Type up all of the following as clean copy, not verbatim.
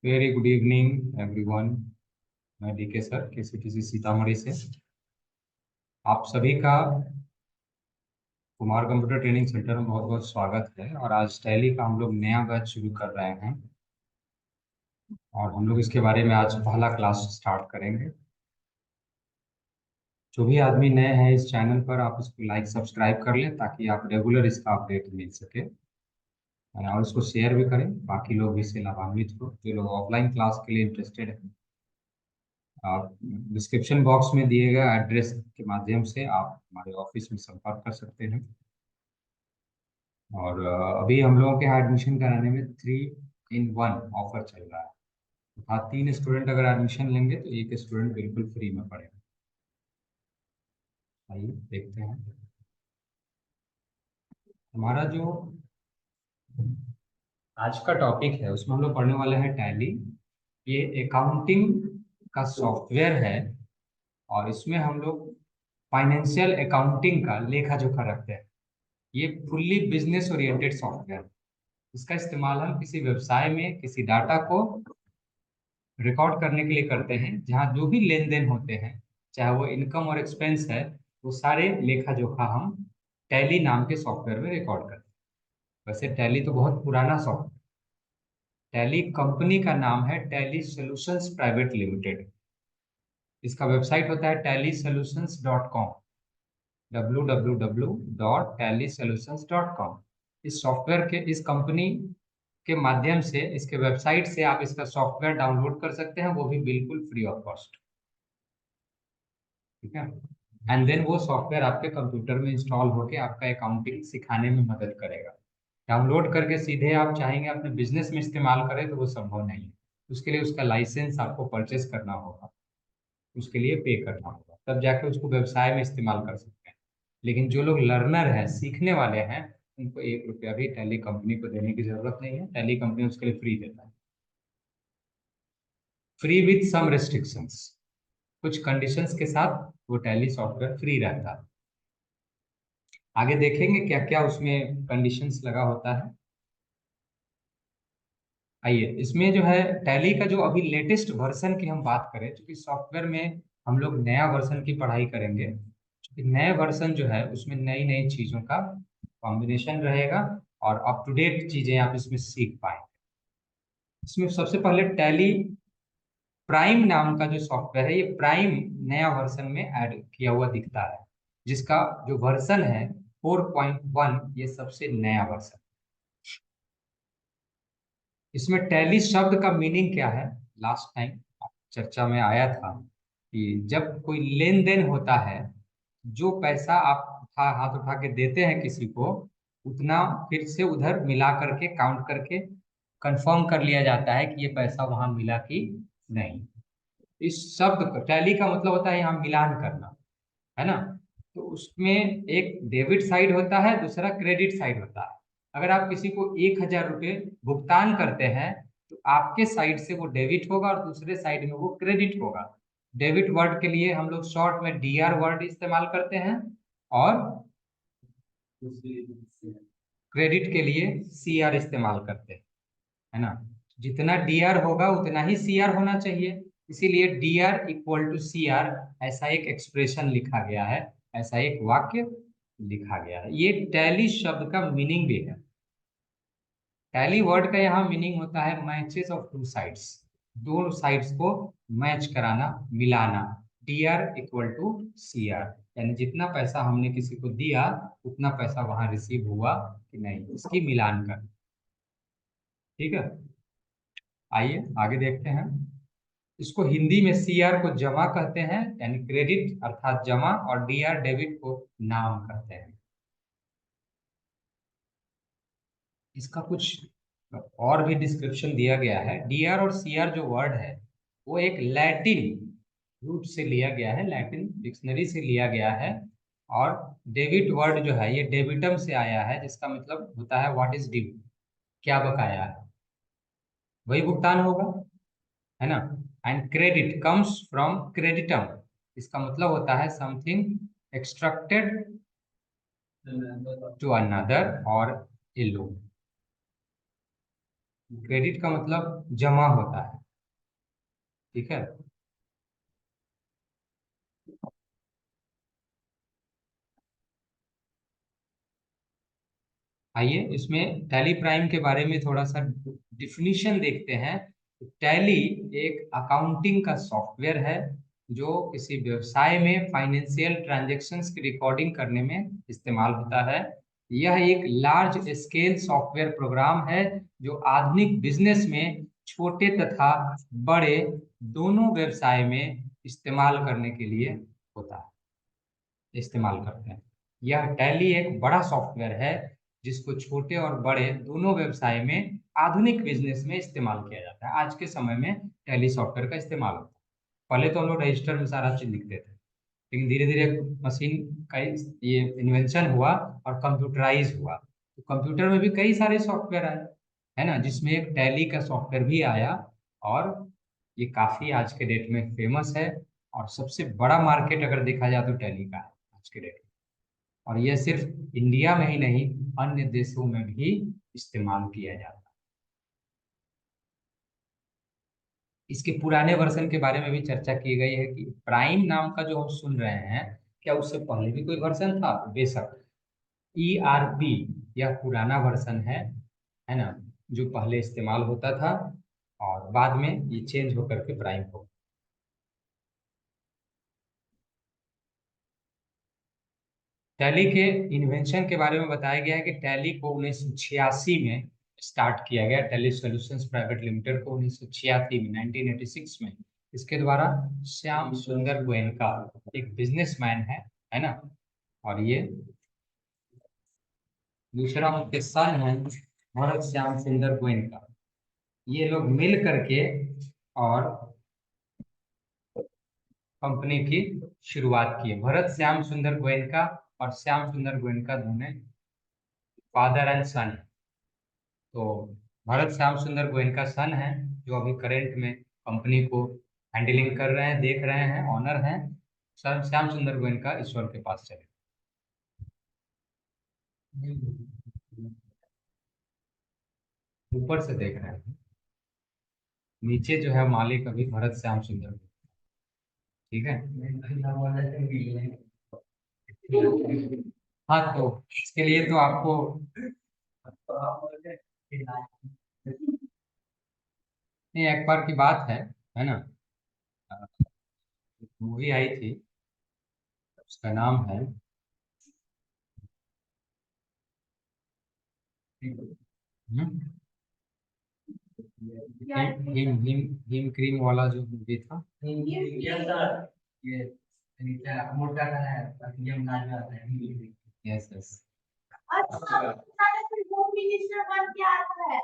Very good evening everyone. मैं DK sir KCTC Sitamarhi से आप सभी का कुमार कंप्यूटर ट्रेनिंग सेंटर में बहुत बहुत स्वागत है। और आज टैली का हम लोग नया बैच शुरू कर रहे हैं और हम लोग इसके बारे में आज पहला क्लास स्टार्ट करेंगे। जो भी आदमी नए हैं इस चैनल पर, आप इसको लाइक सब्सक्राइब कर लें ताकि आप रेगुलर इसका अपडेट मिल सके। और इसको शेयर भी करें, बाकी लोग भी इससे लाभान्वित हो। जो लोग ऑफलाइन क्लास के लिए इंटरेस्टेड हैं, आप डिस्क्रिप्शन बॉक्स में दिए गए एड्रेस के माध्यम से आप हमारे ऑफिस में संपर्क कर सकते हैं। और अभी हम लोगों के यहाँ एडमिशन कराने में 3 in 1 ऑफर चल रहा है। हाँ, 3 स्टूडेंट अगर एडमिशन लेंगे तो एक स्टूडेंट बिल्कुल फ्री में पड़ेगा। आइए देखते हैं हमारा जो आज का टॉपिक है, उसमें हम लोग पढ़ने वाले हैं टैली। ये अकाउंटिंग का सॉफ्टवेयर है और इसमें हम लोग फाइनेंशियल अकाउंटिंग का लेखा जोखा रखते हैं। ये फुल्ली बिजनेस ओरिएंटेड सॉफ्टवेयर। इसका इस्तेमाल हम किसी व्यवसाय में किसी डाटा को रिकॉर्ड करने के लिए करते हैं, जहाँ जो भी लेन देन होते हैं, चाहे वो इनकम और एक्सपेंस है, वो सारे लेखा जोखा हम टैली नाम के सॉफ्टवेयर में रिकॉर्ड करते हैं। वैसे टैली तो बहुत पुराना सॉफ्टवेयर। टैली कंपनी का नाम है टैली सॉल्यूशंस प्राइवेट लिमिटेड। इसका वेबसाइट होता है tallysolutions.com, www.tallysolutions.com। इस सॉफ्टवेयर के इस कंपनी के माध्यम से, इसके वेबसाइट से आप इसका सॉफ्टवेयर डाउनलोड कर सकते हैं, वो भी बिल्कुल फ्री ऑफ कॉस्ट। ठीक है। एंड देन वो सॉफ्टवेयर आपके कंप्यूटर में इंस्टॉल होके आपका अकाउंटिंग सिखाने में मदद करेगा। डाउनलोड करके सीधे आप चाहेंगे अपने बिजनेस में इस्तेमाल करें तो वो संभव नहीं है। उसके लिए उसका लाइसेंस आपको परचेस करना होगा, उसके लिए पे करना होगा, तब जाके उसको व्यवसाय में इस्तेमाल कर सकते हैं। लेकिन जो लोग लर्नर हैं, सीखने वाले हैं, उनको 1 रुपया भी टैली कंपनी को देने की जरूरत नहीं है। टैली कंपनी उसके लिए फ्री देता है, फ्री विथ सम रिस्ट्रिक्शंस। कुछ कंडीशंस के साथ वो टैली सॉफ्टवेयर फ्री रहता है। आगे देखेंगे क्या क्या उसमें कंडीशंस लगा होता है। आइए, इसमें जो है टैली का जो अभी लेटेस्ट वर्जन की हम बात करें, क्योंकि सॉफ्टवेयर में हम लोग नया वर्जन की पढ़ाई करेंगे। क्योंकि नए वर्जन जो है उसमें नई नई चीज़ों का कॉम्बिनेशन रहेगा और अप टू डेट चीज़ें आप इसमें सीख पाएंगे। इसमें सबसे पहले टैली प्राइम नाम का जो सॉफ्टवेयर है, ये प्राइम नया वर्जन में ऐड किया हुआ दिखता है, जिसका जो वर्जन है 4.1, ये सबसे नया वर्जन। इसमें टैली शब्द का मीनिंग क्या है, लास्ट टाइम चर्चा में आया था कि जब कोई लेन देन होता है, जो पैसा आप हाथ उठा के देते हैं किसी को, उतना फिर से उधर मिला करके काउंट करके कंफर्म कर लिया जाता है कि ये पैसा वहां मिला कि नहीं। इस शब्द टैली का मतलब होता है यहाँ मिलान करना, है ना। तो उसमें एक डेबिट साइड होता है, दूसरा क्रेडिट साइड होता है। अगर आप किसी को 1,000 रुपये भुगतान करते हैं, तो आपके साइड से वो डेबिट होगा और दूसरे साइड में वो क्रेडिट होगा। डेबिट वर्ड के लिए हम लोग शॉर्ट में DR वर्ड इस्तेमाल करते हैं, और क्रेडिट के लिए CR इस्तेमाल करते हैं, है ना। जितना DR होगा उतना ही CR होना चाहिए। इसीलिए DR=CR, ऐसा एक एक्सप्रेशन लिखा गया है, ऐसा एक वाक्य लिखा गया है। ये टैली शब्द का मीनिंग भी है। टैली वर्ड का यहाँ मीनिंग होता है मैचेस ऑफ टू साइड्स, दोनों साइड्स को मैच कराना, मिलाना। DR=CR, यानी जितना पैसा हमने किसी को दिया उतना पैसा वहां रिसीव हुआ कि नहीं, इसकी मिलान कर। ठीक है। आइए आगे देखते हैं। इसको हिंदी में CR को जमा कहते हैं, यानी क्रेडिट अर्थात जमा, और DR डेबिट को नाम कहते हैं। इसका कुछ और भी डिस्क्रिप्शन दिया गया है। DR और CR जो वर्ड है, वो एक लैटिन रूट से लिया गया है, लैटिन डिक्शनरी से लिया गया है। और डेबिट वर्ड जो है, ये डेबिटम से आया है, जिसका मतलब होता है व्हाट इज ड्यू, क्या बकाया है, वही भुगतान होगा, है ना। एंड क्रेडिट कम्स फ्रॉम क्रेडिटम, इसका मतलब होता है समथिंग एक्सट्रैक्टेड टू अनदर और ए लोन। क्रेडिट का मतलब जमा होता है। ठीक है। आइए इसमें टैली प्राइम के बारे में थोड़ा सा डिफिनीशन देखते हैं। टैली एक अकाउंटिंग का सॉफ्टवेयर है जो किसी व्यवसाय में फाइनेंशियल ट्रांजैक्शंस की रिकॉर्डिंग करने में इस्तेमाल होता है। यह एक लार्ज स्केल सॉफ्टवेयर प्रोग्राम है जो आधुनिक बिजनेस में छोटे तथा बड़े दोनों व्यवसाय में इस्तेमाल करने के लिए होता है, इस्तेमाल करते हैं। यह टैली एक बड़ा सॉफ्टवेयर है जिसको छोटे और बड़े दोनों व्यवसाय में आधुनिक बिजनेस में इस्तेमाल किया जाता है। आज के समय में टैली सॉफ्टवेयर का इस्तेमाल होता है। पहले तो हम लोग रजिस्टर में सारा चीज लिखते थे, लेकिन धीरे धीरे मशीन का ये इन्वेंशन हुआ और कंप्यूटराइज हुआ, तो कंप्यूटर में भी कई सारे सॉफ्टवेयर आए, है ना, जिसमें एक टैली का सॉफ्टवेयर भी आया। और ये काफी आज के डेट में फेमस है और सबसे बड़ा मार्केट अगर देखा जाए तो टैली का है आज के डेट में। और यह सिर्फ इंडिया में ही नहीं, अन्य देशों में भी इस्तेमाल किया जाता है। इसके पुराने वर्जन के बारे में भी चर्चा की गई है कि प्राइम नाम का जो हम सुन रहे हैं, क्या उससे पहले भी कोई वर्जन था? बेशक, ERP यह पुराना वर्जन है ना, जो पहले इस्तेमाल होता था और बाद में ये चेंज होकर के प्राइम हो। टैली के इन्वेंशन के बारे में बताया गया है कि टैली को 1986 में स्टार्ट किया गया। टैली सॉल्यूशंस प्राइवेट लिमिटेड को 1986 में, 1986 में इसके द्वारा श्याम सुंदर गोयनका एक बिजनेसमैन है ना, और ये दूसरा उनके सन है भरत श्याम सुंदर गोयनका। ये लोग मिल करके और कंपनी की शुरुआत की है। भरत श्याम सुंदर गोयनका और श्याम सुंदर गोयनका दोनों फादर एंड सन। तो भरत श्याम सुंदर गोयनका सन है जो अभी करेंट में कंपनी को हैंडलिंग कर रहे हैं, देख रहे हैं, ऑनर हैं। सर श्याम सुंदर गोयनका ईश्वर के पास चले। ऊपर से देख रहे हैं, नीचे जो है मालिक अभी भरत श्याम सुंदर। ठीक है। हाँ, तो इसके लिए तो आपको नहीं, एक बार की बात है ना, मूवी आई थी, उसका नाम है हम्म, हिम हिम हिम हिम क्रीम वाला जो मूवी था। Yes yes.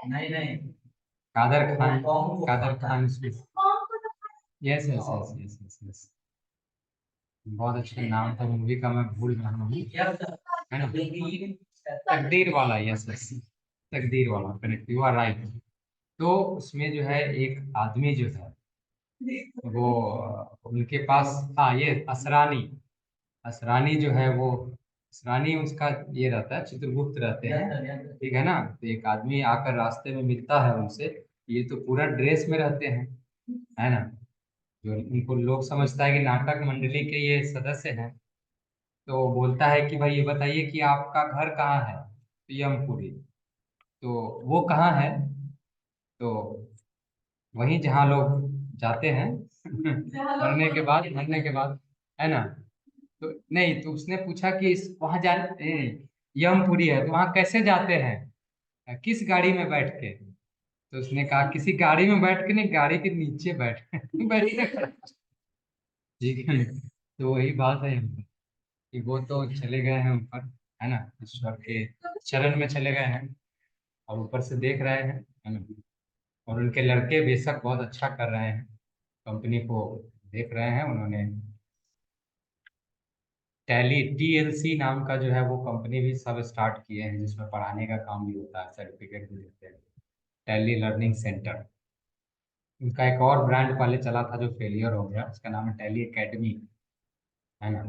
नहीं नहीं, कादर खान इसमें। Yes yes yes yes yes yes. बहुत अच्छा नाम था मूवी का, मैं भूल रहा हूँ, है ना, तकदीर वाला। यस यस, तकदीर वाला, करेक्ट, यू आर राइट। तो उसमें जो है एक आदमी जो है वो उनके पास, हाँ, ये असरानी, असरानी जो है वो, असरानी उसका ये रहता है, चित्रगुप्त रहते हैं, ठीक है ना। तो एक आदमी आकर रास्ते में मिलता है उनसे, ये तो पूरा ड्रेस में रहते हैं, है ना, जो उनको लोग समझता है कि नाटक मंडली के ये सदस्य हैं। तो बोलता है कि भाई ये बताइए कि आपका घर कहाँ है, तो यमपुरी। तो वो कहाँ है? तो वहीं जहाँ लोग जाते हैं मरने के बाद, है ना। तो नहीं, तो उसने पूछा कि इस वहां जा यमपुरी है तो वहां कैसे जाते हैं, किस गाड़ी में बैठ के? तो उसने कहा किसी गाड़ी में बैठ के नहीं, गाड़ी के नीचे बैठ बैठ। ठीक है। तो वही बात है कि वो तो चले गए हैं ऊपर, है ना, ईश्वर के चरण में चले गए हैं और ऊपर से देख रहे हैं, है ना। और उनके लड़के बेशक बहुत अच्छा कर रहे हैं, कंपनी को देख रहे हैं उन्होंने। टैली TLC नाम का जो है वो कंपनी भी सब स्टार्ट किए हैं, जिसमें पढ़ाने का काम भी होता है, सर्टिफिकेट भी देते हैं। Tally learning centre. उनका एक और ब्रांड पहले चला था जो फेलियर हो गया, उसका नाम है टैली एकेडमी, है ना,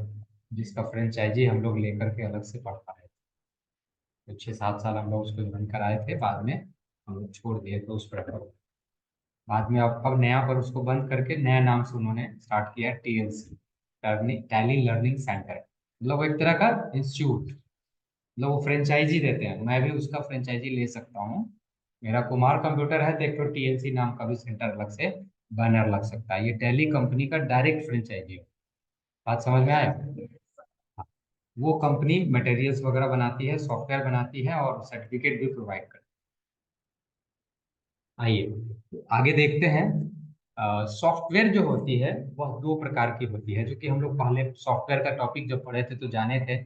जिसका फ्रेंचाइजी हम लोग लेकर के अलग से पढ़ पाए थे। तो 6-7 साल हम लोग उसको ज्वाइन कराए थे बाद में। हम लोग छोड़ दिए तो उस पर बाद में अब नया पर उसको बंद करके नया नाम से उन्होंने स्टार्ट किया TLC, टैली लर्निंग सेंटर। मतलब वो एक तरह का इंस्टीट्यूट, मतलब वो फ्रेंचाइजी देते हैं, मैं भी उसका फ्रेंचाइजी ले सकता हूँ। मेरा कुमार कंप्यूटर है, देख तो TLC नाम का भी सेंटर अलग से बैनर लग सकता है। ये टैली कंपनी का डायरेक्ट फ्रेंचाइजी है। बात समझ में आया? वो कंपनी मटेरियल्स वगैरह बनाती है, सॉफ्टवेयर बनाती है और सर्टिफिकेट भी प्रोवाइड करती है। आइए आगे देखते हैं। सॉफ्टवेयर जो होती है वह दो प्रकार की होती है, जो कि हम लोग पहले सॉफ्टवेयर का टॉपिक जब पढ़े थे तो जाने थे।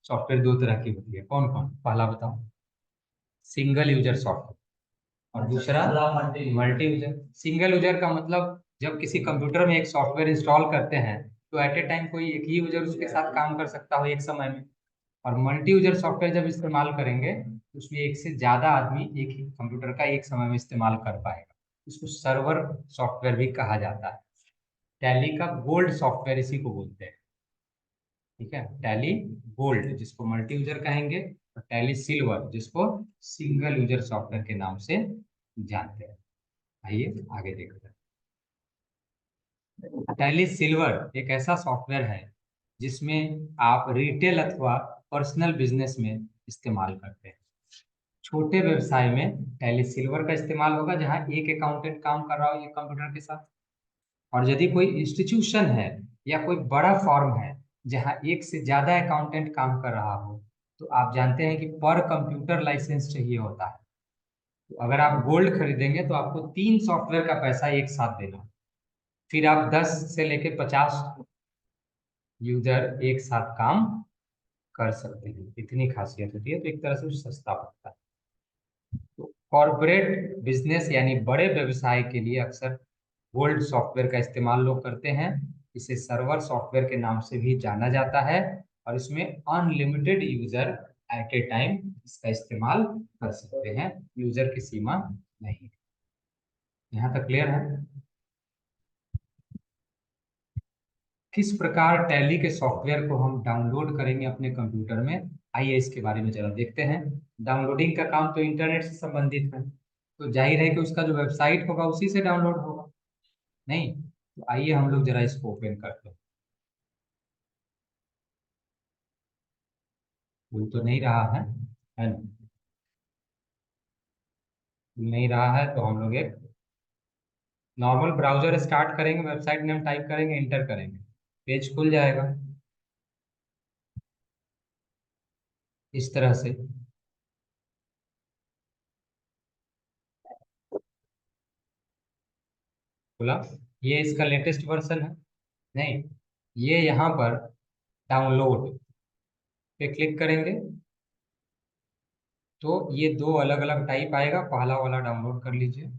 सॉफ्टवेयर दो तरह की होती है, कौन कौन, पहला बताओ। सिंगल यूजर सॉफ्टवेयर और दूसरा मल्टी यूजर। सिंगल यूजर का मतलब जब किसी कंप्यूटर में एक सॉफ्टवेयर इंस्टॉल करते हैं तो एट ए टाइम कोई एक ही यूजर उसके साथ काम कर सकता हो एक समय में। और मल्टी यूजर सॉफ्टवेयर जब इस्तेमाल करेंगे तो उसमें एक से ज्यादा आदमी एक ही कंप्यूटर का एक समय में इस्तेमाल कर पाएगा। इसको सर्वर सॉफ्टवेयर भी कहा जाता है। टैली का गोल्ड सॉफ्टवेयर इसी को बोलते हैं। ठीक है, टैली गोल्ड जिसको मल्टी यूजर कहेंगे, और टैली सिल्वर जिसको सिंगल यूजर सॉफ्टवेयर के नाम से जानते हैं। आइए आगे देखते हैं। टैली सिल्वर एक ऐसा सॉफ्टवेयर है जिसमें आप रिटेल अथवा पर्सनल बिजनेस में इस्तेमाल करते हैं। छोटे व्यवसाय में टैली सिल्वर का इस्तेमाल होगा, जहां एक अकाउंटेंट काम कर रहा हो ये कंप्यूटर के साथ। और यदि कोई इंस्टीट्यूशन है या कोई बड़ा फॉर्म है जहां एक से ज्यादा अकाउंटेंट काम कर रहा हो, तो आप जानते हैं कि पर कंप्यूटर लाइसेंस चाहिए होता है। तो अगर आप गोल्ड खरीदेंगे तो आपको 3 सॉफ्टवेयर का पैसा एक साथ देना। फिर आप 10 से लेकर 50 यूजर एक साथ काम कर सकते हैं, इतनी खासियत होती है। तो एक तरह से सस्ता पड़ता है। तो कॉरपोरेट बिजनेस यानी बड़े व्यवसाय के लिए अक्सर गोल्ड सॉफ्टवेयर का इस्तेमाल लोग करते हैं। इसे सर्वर सॉफ्टवेयर के नाम से भी जाना जाता है। और इसमें अनलिमिटेड यूजर एट ए टाइम इसका इस्तेमाल कर सकते हैं, यूजर की सीमा नहीं। यहाँ तक क्लियर है? किस प्रकार टैली के सॉफ्टवेयर को हम डाउनलोड करेंगे अपने कंप्यूटर में, आइए इसके बारे में जरा देखते हैं। डाउनलोडिंग का काम तो इंटरनेट से संबंधित है, तो जाहिर है कि उसका जो वेबसाइट होगा उसी से डाउनलोड होगा। नहीं तो आइए हम लोग जरा इसको ओपन करते हैं। खुल तो नहीं रहा है ना? खुल नहीं रहा है तो हम लोग एक नॉर्मल ब्राउजर स्टार्ट करेंगे, वेबसाइट नेम टाइप करेंगे, इंटर करेंगे, पेज खुल जाएगा इस तरह से। खुला। ये इसका लेटेस्ट वर्जन है। नहीं, ये यहाँ पर डाउनलोड पे क्लिक करेंगे तो ये दो अलग अलग टाइप आएगा, पहला वाला डाउनलोड कर लीजिए।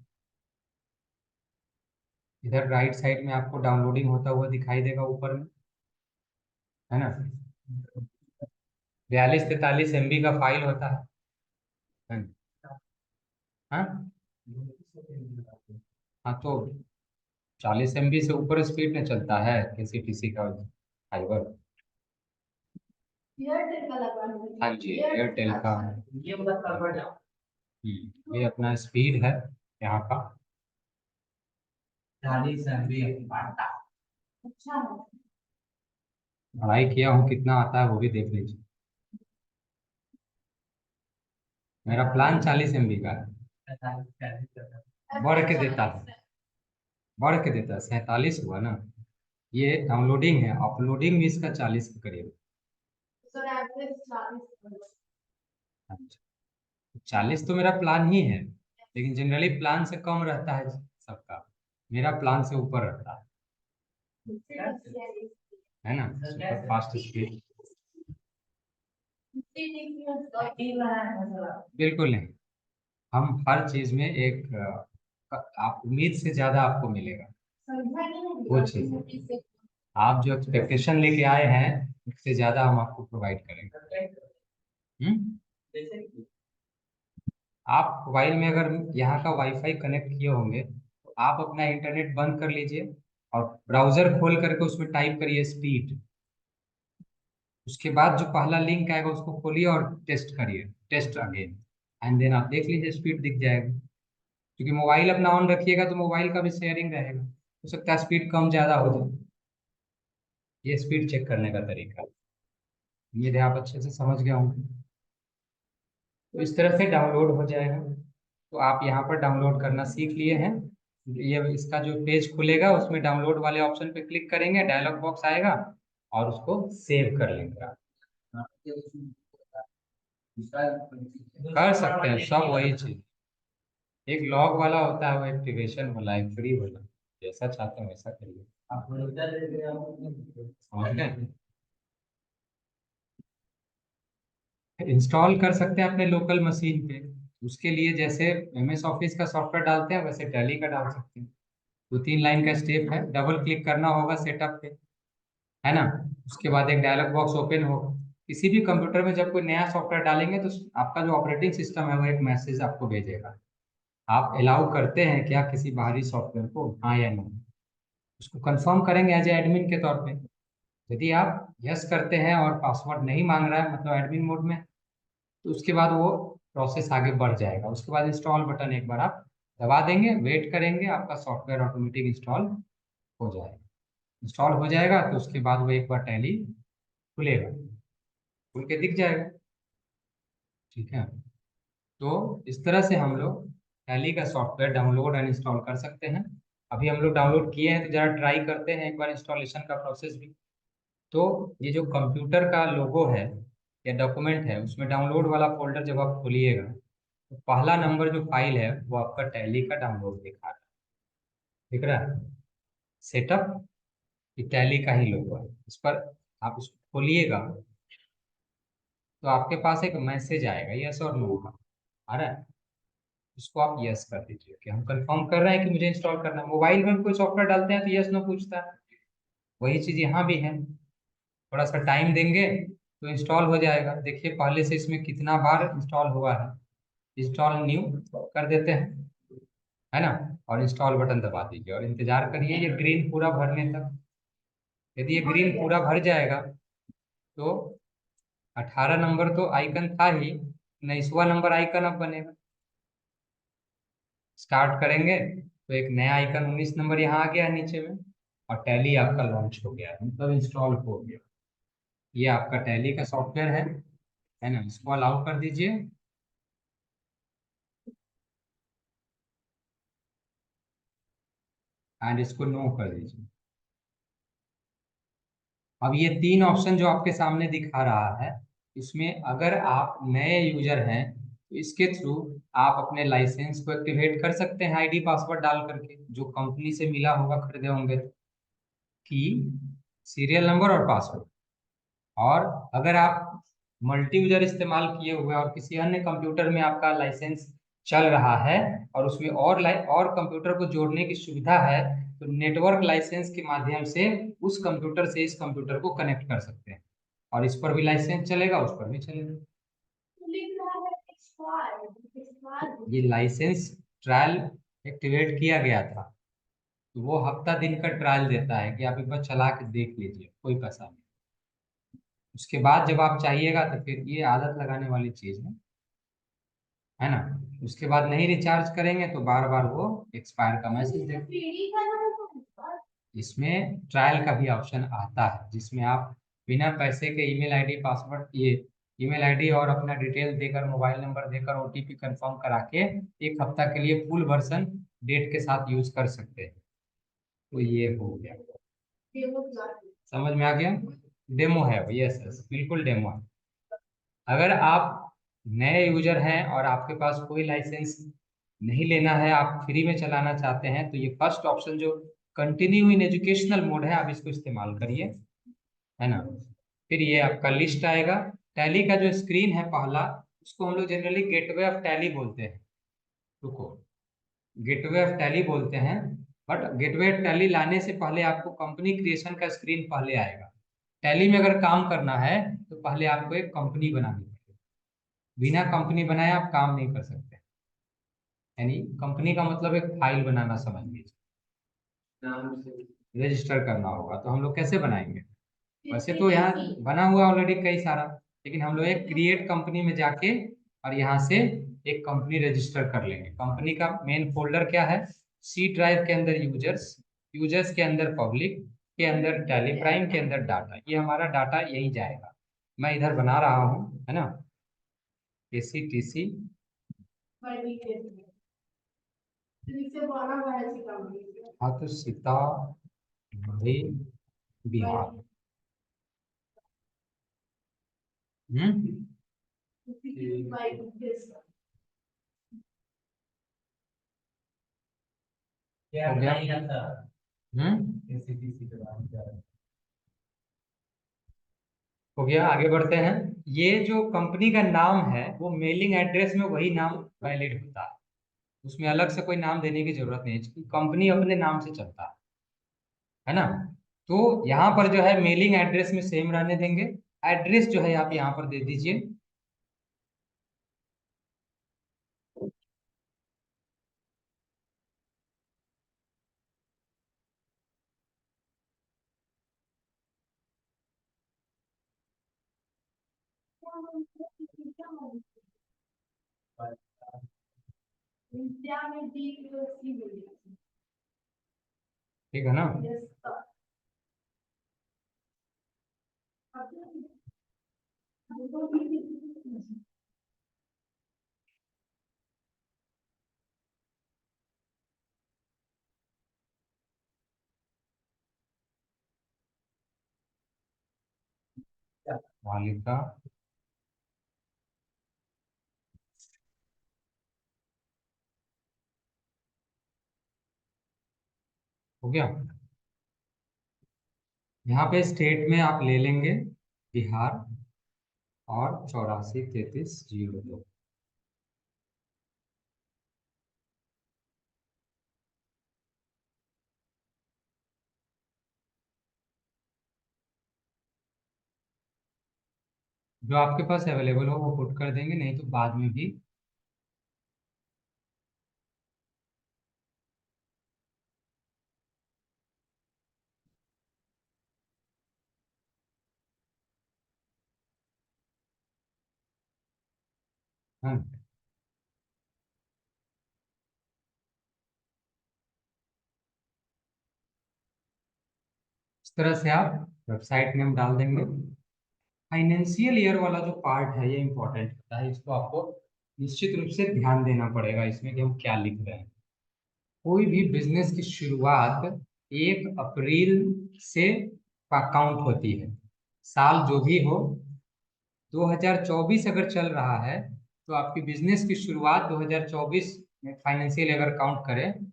इधर राइट साइड में आपको डाउनलोडिंग होता हुआ दिखाई देगा ऊपर में, है ना? 42-43 MB का फाइल होता है ना? हाँ हाँ, तो 40 MB से ऊपर स्पीड में चलता है KCTC का फाइबर। एयरटेल का लगवा, हाँ जी एयरटेल का। ये अपना स्पीड है यहाँ का। 40 MB। अच्छा, पढ़ाई किया हूँ, कितना आता है वो भी देख लीजिए। मेरा प्लान 40 MB का है। बढ़ के देता है, बढ़ के देता है, 47 हुआ ना। ये डाउनलोडिंग है, अपलोडिंग भी इसका 40 के करीब। अच्छा, 40 तो मेरा प्लान ही है, लेकिन जनरली प्लान से कम रहता है सबका। मेरा प्लान से ऊपर रहता है ना, सुपर फास्ट स्पीड। बिल्कुल नहीं, हम हर चीज में एक आप उम्मीद से ज्यादा आपको मिलेगा वो चीज। आप जो एक्सपेक्टेशन लेके आए हैं उससे ज्यादा हम आपको प्रोवाइड करेंगे। हम्म। आप मोबाइल में अगर यहाँ का वाईफाई कनेक्ट किए होंगे तो आप अपना इंटरनेट बंद कर लीजिए और ब्राउजर खोल करके उसमें टाइप करिए स्पीड। उसके बाद जो पहला लिंक आएगा उसको खोलिए और टेस्ट करिए, टेस्ट अगेन, एंड देन आप देख लीजिए स्पीड दिख जाएगा। क्योंकि मोबाइल अपना ऑन रखिएगा तो मोबाइल का भी शेयरिंग रहेगा, हो सकता है स्पीड कम ज़्यादा हो जाए। ये स्पीड चेक करने का तरीका है। ये आप अच्छे से समझ गए होंगे। तो इस तरह से डाउनलोड हो जाएगा। तो आप यहाँ पर डाउनलोड करना सीख लिए हैं। ये इसका जो पेज खुलेगा उसमें डाउनलोड वाले ऑप्शन पे क्लिक करेंगे, डायलॉग बॉक्स आएगा और उसको सेव कर लेंगे आप। कर सकते हैं सब वही चीज। एक लॉग वाला होता है, वो एक्टिवेशन वाला, एक फ्री वाला, जैसा चाहते हैं वैसा करिए। समझ गए? इंस्टॉल कर सकते हैं अपने लोकल मशीन पे। उसके लिए जैसे MS ऑफिस का सॉफ्टवेयर डालते हैं वैसे टैली का डाल सकते हैं। 2-3 लाइन का स्टेप है, डबल क्लिक करना होगा सेटअप पे, है ना। उसके बाद एक डायलॉग बॉक्स ओपन होगा। किसी भी कंप्यूटर में जब कोई नया सॉफ्टवेयर डालेंगे तो आपका जो ऑपरेटिंग सिस्टम है वो एक मैसेज आपको भेजेगा। आप अलाउ करते हैं क्या किसी बाहरी सॉफ्टवेयर को, हाँ या नहीं, उसको कंफर्म करेंगे एज ए एडमिन के तौर पे। यदि आप यस करते हैं और पासवर्ड नहीं मांग रहा है, मतलब एडमिन मोड में, तो उसके बाद वो प्रोसेस आगे बढ़ जाएगा। उसके बाद इंस्टॉल बटन एक बार आप दबा देंगे, वेट करेंगे, आपका सॉफ्टवेयर ऑटोमेटिक इंस्टॉल हो जाएगा। इंस्टॉल हो जाएगा तो उसके बाद वो एक बार टैली खुलेगा, खुल के दिख जाएगा। ठीक है। तो इस तरह से हम लोग टैली का सॉफ्टवेयर डाउनलोड एंड इंस्टॉल कर सकते हैं। अभी हम लोग डाउनलोड किए हैं तो जरा ट्राई करते हैं एक बार इंस्टॉलेशन का प्रोसेस भी। तो ये जो कंप्यूटर का लोगो है या डॉक्यूमेंट है, उसमें डाउनलोड वाला फोल्डर जब आप खोलिएगा तो पहला नंबर जो फाइल है वो आपका टैली का डाउनलोड दिखा रहा है। दिख रहा है सेटअप, ये टैली का ही लोगो है। इस पर आप इसको खोलिएगा तो आपके पास एक मैसेज आएगा यस और नो का, आ रहा है। इसको आप यस कर दीजिए कि हम कंफर्म कर रहे हैं कि मुझे इंस्टॉल करना है। मोबाइल में कोई सॉफ्टवेयर डालते हैं तो यस नो पूछता है, वही चीज यहाँ भी है। थोड़ा सा टाइम देंगे तो इंस्टॉल हो जाएगा। देखिए पहले से इसमें कितना बार इंस्टॉल हुआ है। इंस्टॉल न्यू कर देते हैं, है ना, और इंस्टॉल बटन दबा दीजिए और इंतजार करिए ये ग्रीन पूरा भरने तक। यदि ये ग्रीन पूरा भर जाएगा तो 18 नंबर तो आइकन था ही, 19वां नंबर आइकन अब बनेगा। स्टार्ट करेंगे तो एक नया आइकन 19 नंबर यहाँ आ गया नीचे में, और टैली आपका लॉन्च हो गया, मतलब इंस्टॉल हो गया। ये आपका टैली का सॉफ्टवेयर है ना। इसको अलाउ कर दीजिए एंड इसको नो कर दीजिए। अब ये 3 ऑप्शन जो आपके सामने दिखा रहा है, इसमें अगर आप नए यूजर हैं तो इसके थ्रू आप अपने लाइसेंस को एक्टिवेट कर सकते हैं ID पासवर्ड डाल करके, जो कंपनी से मिला होगा, खरीदे होंगे, की सीरियल नंबर और पासवर्ड। और अगर आप मल्टी यूजर इस्तेमाल किए हुए हैं और किसी अन्य कंप्यूटर में आपका लाइसेंस चल रहा है और उसमें और कंप्यूटर को जोड़ने की सुविधा है, तो नेटवर्क लाइसेंस के माध्यम से उस कंप्यूटर से इस कंप्यूटर को कनेक्ट कर सकते हैं और इस पर भी लाइसेंस चलेगा, उस पर भी चलेगा। ये लाइसेंस ट्रायल एक्टिवेट किया गया था, तो वो हफ्ता दिन का ट्रायल देता है कि आप एक बार चला के देख लीजिए, कोई पैसा नहीं। उसके बाद जब आप चाहिएगा तो फिर ये आदत लगाने वाली चीज है ना। उसके बाद नहीं रिचार्ज करेंगे तो बार बार वो एक्सपायर का मैसेज देगा। इसमें ट्रायल का भी ऑप्शन आता है जिसमें आप बिना पैसे के ईमेल आईडी पासवर्ड, ये ईमेल आईडी और अपना डिटेल देकर, मोबाइल नंबर देकर OTP कंफर्म करा के एक हफ्ता के लिए फुल वर्जन डेट के साथ यूज कर सकते हैं। तो ये हो गया, समझ में आ गया। डेमो है, यस यस बिल्कुल डेमो है। अगर आप नए यूजर हैं और आपके पास कोई लाइसेंस नहीं लेना है, आप फ्री में चलाना चाहते हैं, तो ये फर्स्ट ऑप्शन जो कंटिन्यू इन एजुकेशनल मोड है, आप इसको इस्तेमाल करिए, है ना। फिर ये आपका लिस्ट आएगा। टैली का जो स्क्रीन है पहला, उसको हम लोग जनरली गेटवे ऑफ टैली बोलते हैं। रुको, गेटवे ऑफ टैली बोलते हैं, बट गेटवे ऑफ टैली लाने से पहले आपको कंपनी क्रिएशन का स्क्रीन पहले आएगा। टैली में अगर काम करना है तो पहले आपको एक कंपनी बनानी पड़ेगी। बिना कंपनी बनाए आप काम नहीं कर सकते। यानी कंपनी का मतलब एक फाइल बनाना समझ लीजिए, रजिस्टर करना होगा। तो हम लोग कैसे बनाएंगे? वैसे तो यहाँ बना हुआ ऑलरेडी कई सारा, लेकिन हम लोग एक क्रिएट कंपनी में जाके और यहाँ से एक कंपनी रजिस्टर कर लेंगे। कंपनी का मेन फोल्डर क्या है? सी ड्राइव के अंदर यूजर्स, यूजर्स के अंदर पब्लिक, के अंदर टेलीप्राइम, के अंदर डाटा। ये हमारा डाटा यही जाएगा। मैं इधर बना रहा हूँ, है ना, KCTC। हाँ तो सीतामढ़ी बिहार। हम्म। हो गया। हो गया, आगे बढ़ते हैं। ये जो कंपनी का नाम है वो मेलिंग एड्रेस में वही नाम वैलिड होता है, उसमें अलग से कोई नाम देने की जरूरत नहीं है, कंपनी अपने नाम से चलता है ना। तो यहाँ पर जो है मेलिंग एड्रेस में सेम रहने देंगे। एड्रेस जो है आप यहाँ पर दे दीजिए। ठीक है ना। मालिका। हो गया। यहाँ पे स्टेट में आप ले लेंगे बिहार और 843302। जो आपके पास अवेलेबल हो वो पुट कर देंगे, नहीं तो बाद में भी। हाँ, इस तरह से आप वेबसाइट नेम डाल देंगे। फाइनेंशियल ईयर वाला जो पार्ट है ये इंपॉर्टेंट होता है, इसको आपको निश्चित रूप से ध्यान देना पड़ेगा इसमें कि हम क्या लिख रहे हैं। कोई भी बिजनेस की शुरुआत 1 अप्रैल से काउंट होती है। साल जो भी हो, 2024 अगर चल रहा है तो आपकी बिजनेस की शुरुआत 2024 में फाइनेंशियल अगर काउंट करें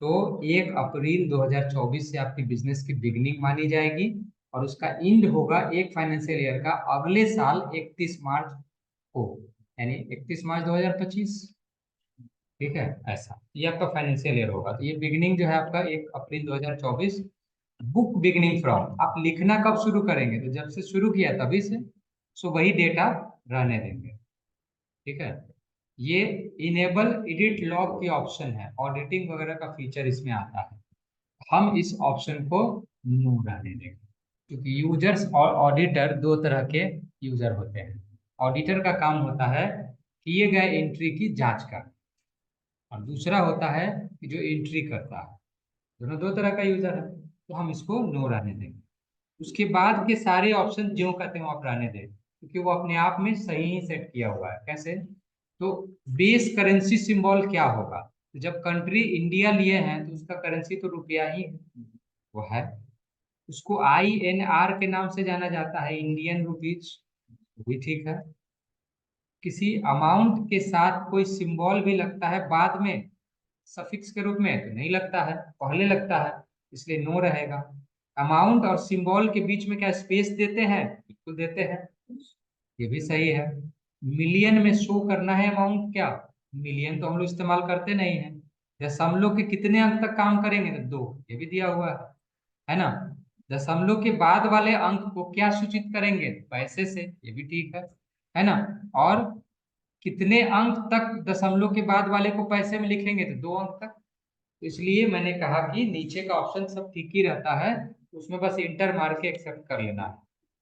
तो 1 अप्रैल 2024 से आपकी बिजनेस की बिगनिंग मानी जाएगी, और उसका एंड होगा एक फाइनेंशियल ईयर का अगले साल 31 मार्च को, यानी 31 मार्च 2025। ठीक है, ऐसा ये आपका फाइनेंशियल ईयर होगा। तो ये बिगनिंग जो है आपका 1 अप्रैल 2024। बुक बिगनिंग फ्रॉम, आप लिखना कब शुरू करेंगे? तो जब से शुरू किया तभी से, सो वही डेटा रहने देंगे। ठीक है। ये इनेबल एडिट लॉग की ऑप्शन है, ऑडिटिंग वगैरह का फीचर इसमें आता है, हम इस ऑप्शन को नो रहने देंगे। क्योंकि यूजर्स और ऑडिटर दो तरह के यूजर होते हैं। ऑडिटर का काम होता है किए गए एंट्री की जांच करना, और दूसरा होता है कि जो एंट्री करता है। दोनों दो तरह का यूजर है, तो हम इसको नो रहने देंगे। उसके बाद के सारे ऑप्शन जो कहते हैं वो आप रहने दें, क्योंकि वो अपने आप में सही ही सेट किया हुआ है। कैसे? तो बेस करेंसी सिंबल क्या होगा? तो जब कंट्री इंडिया लिए हैं तो उसका करेंसी तो रुपया ही है, वो है। उसको INR के नाम से जाना जाता है, इंडियन रुपीज, वो भी ठीक है। किसी अमाउंट के साथ कोई सिंबल भी लगता है बाद में सफिक्स के रूप में, तो नहीं लगता है, पहले लगता है, इसलिए नो रहेगा। अमाउंट और सिंबल के बीच में क्या स्पेस देते हैं? बिल्कुल देते हैं, ये भी सही है। मिलियन में शो करना है अमाउंट क्या? मिलियन तो हम लोग इस्तेमाल करते नहीं है। दशमलव के कितने अंक तक काम करेंगे? तो 2, ये भी दिया हुआ है ना। दशमलव के बाद वाले अंक को क्या सूचित करेंगे? पैसे से, ये भी ठीक है ना। और कितने अंक तक दशमलव के बाद वाले को पैसे में लिखेंगे? तो 2 अंक तक। तो इसलिए मैंने कहा कि नीचे का ऑप्शन सब ठीक ही रहता है, उसमें बस इंटर मार के एक्सेप्ट कर लेना है।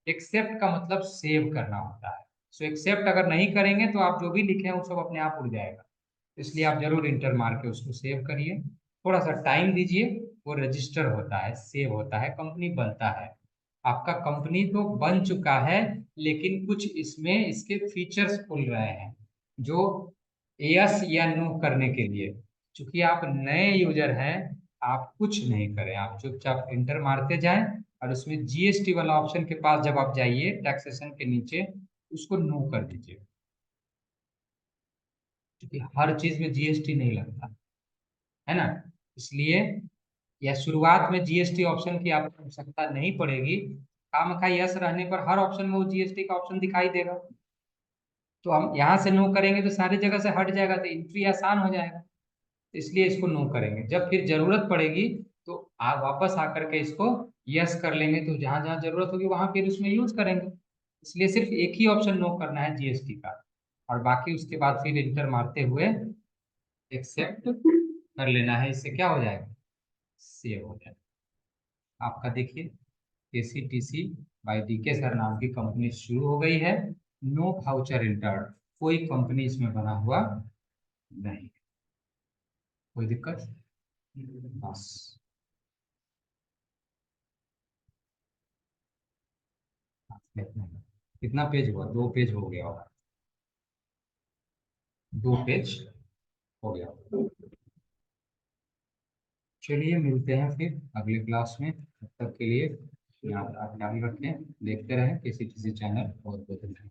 एक्सेप्ट का मतलब सेव करना होता है। सो एक्सेप्ट अगर नहीं करेंगे तो आप जो भी लिखे हैं वो सब अपने आप उड़ जाएगा। इसलिए आप जरूर इंटर मार के उसको सेव करिए, थोड़ा सा टाइम दीजिए, वो रजिस्टर होता है, सेव होता है, कंपनी बनता है। आपका कंपनी तो बन चुका है, लेकिन कुछ इसमें इसके फीचर्स खुल रहे हैं जो यस या नो करने के लिए। चूंकि आप नए यूजर हैं, आप कुछ नहीं करें, आप चुपचाप इंटर मारते जाएं और उसमें जीएसटी वाला ऑप्शन के पास जब आप जाइए टैक्सेशन के नीचे, उसको नो कर दीजिए, क्योंकि हर चीज में जीएसटी नहीं लगता है ना। इसलिए या शुरुआत में जीएसटी ऑप्शन की आपको आवश्यकता नहीं पड़ेगी। खामखा यस रहने पर हर ऑप्शन में वो जीएसटी का ऑप्शन दिखाई देगा, तो हम यहाँ से नो करेंगे तो सारी जगह से हट जाएगा, तो एंट्री आसान हो जाएगा। इसलिए इसको नो करेंगे, जब फिर जरूरत पड़ेगी तो आप वापस आकर के इसको यस कर लेंगे, तो जहां जहां जरूरत होगी वहां फिर उसमें यूज करेंगे। इसलिए सिर्फ एक ही ऑप्शन नो करना है जीएसटी का, और बाकी उसके बाद फिर इंटर मारते हुए एक्सेप्ट कर लेना है। इससे क्या हो जाएगा, सेव हो जाएगा आपका। देखिए केसीटीसी बाय डीके सर नाम की कंपनी शुरू हो गई है। नो वाउचर इंटर्ड, कोई कंपनी इसमें बना हुआ नहीं, कोई दिक्कत बस। कितना पेज हुआ, 2 पेज हो गया होगा, 2 पेज हो गया। चलिए मिलते हैं फिर अगले क्लास में, तब तक के लिए आप ख्याल रखें, देखते रहें केसीटीसी चैनल। बहुत बहुत धन्यवाद।